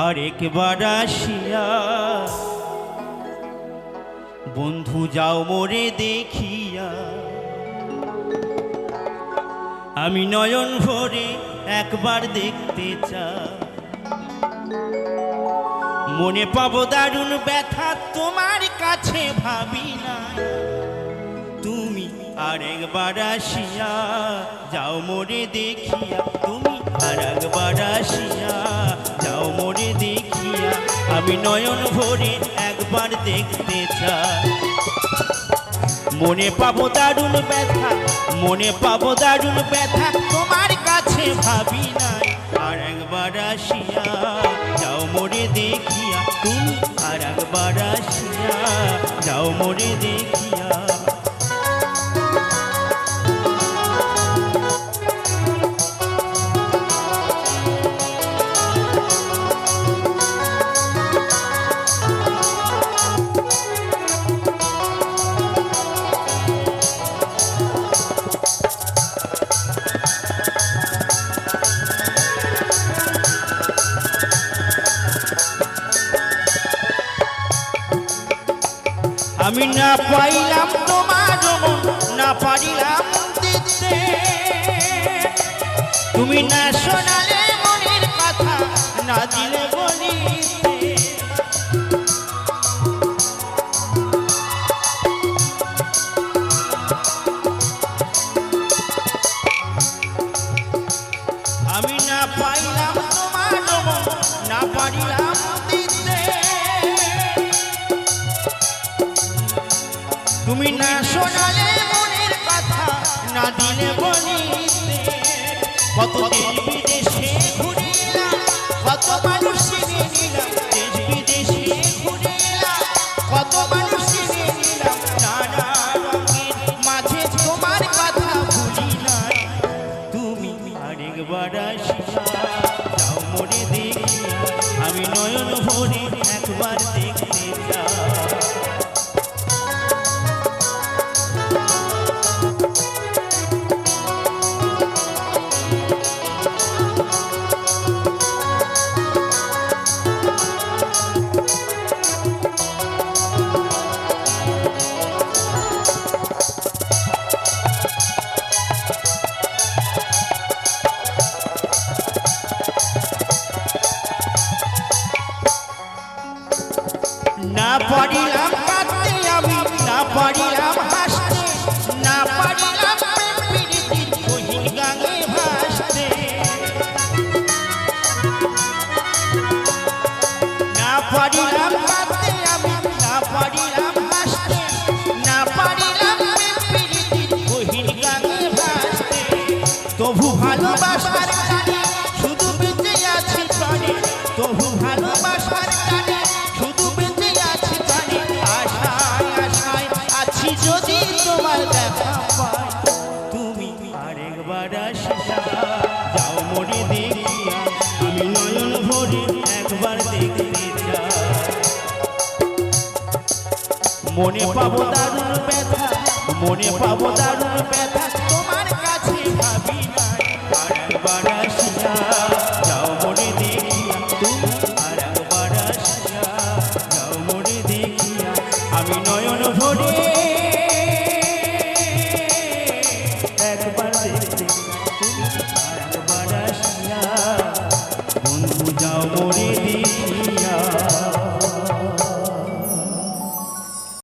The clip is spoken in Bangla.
আরেকবার আসিয়া বন্ধু যাও মোরে দেখিয়া, আমি নয়ন ভরে একবার দেখতে চাই। মনে পাবো দারুণ ব্যথা তোমার কাছে ভাবি না, তুমি আরেকবার আসিয়া যাও মোরে দেখিয়া, তুমি আরেকবার আসিয়া যাও মোরে দেখিয়া, আমি নয়ন ভরে একবার দেখতে চাই। মনে পাবো দারুণ ব্যথা, মনে পাবো দারুণ ব্যথা তোমার কাছে ভাবি নাই, আর একবার আসিয়া যাও মোরে দেখিয়া, তুমি আর একবার আসিয়া যাও মোরে দেখিয়া। আমি না পাইলাম তোমার মন, না পারিলাম দিতে, তুমি না শোনালে মনের কথা, না দিলে বলিতে। আমি না পাইলাম তোমার মন, না পারিলাম দিতে, তুমি না শোনালে মনের কথা, না দিলে বলিতে। কত দেশ বিদেশে ঘুরিলাম, কত মানুষ চিনে নিলাম, দেশ বিদেশে ঘুরিলাম, কত মানুষ চিনে নিলাম, নানা রঙের মাঝে তোমার কথা ভুলি নাই, তুমি আরেকবার আসিয়া যাও মোরে দেখিয়া, আমি নয়ন ভরে একবার দেখতে চাই। না পারিলাম কাঁদতে আমি, না পারিলাম হাসতে, না পারিলাম প্রেম প্রীতির গহীন গানে ভাসতে, না পারিলাম কাঁদতে আমি, না পারিলাম হাসতে, না পারিলাম প্রেম প্রীতির গহীন গানে ভাসতে। তবু ভালোবাসার টানে শুধু বেঁচে আছি প্রাণে, তবু ভালোবাসার টানে শুধু বেঁচে আছি প্রাণে, আশায় আশায় আছি যদি তোমার দেখা পাই, তুমি আরেকবার আসিয়া যাও মোরে দেখিয়া, আমি নয়ন ভরে একবার দেখতে চাই। মনে পাবো দারুণ ব্যথা, মনে পাবো দারুণ ব্যথা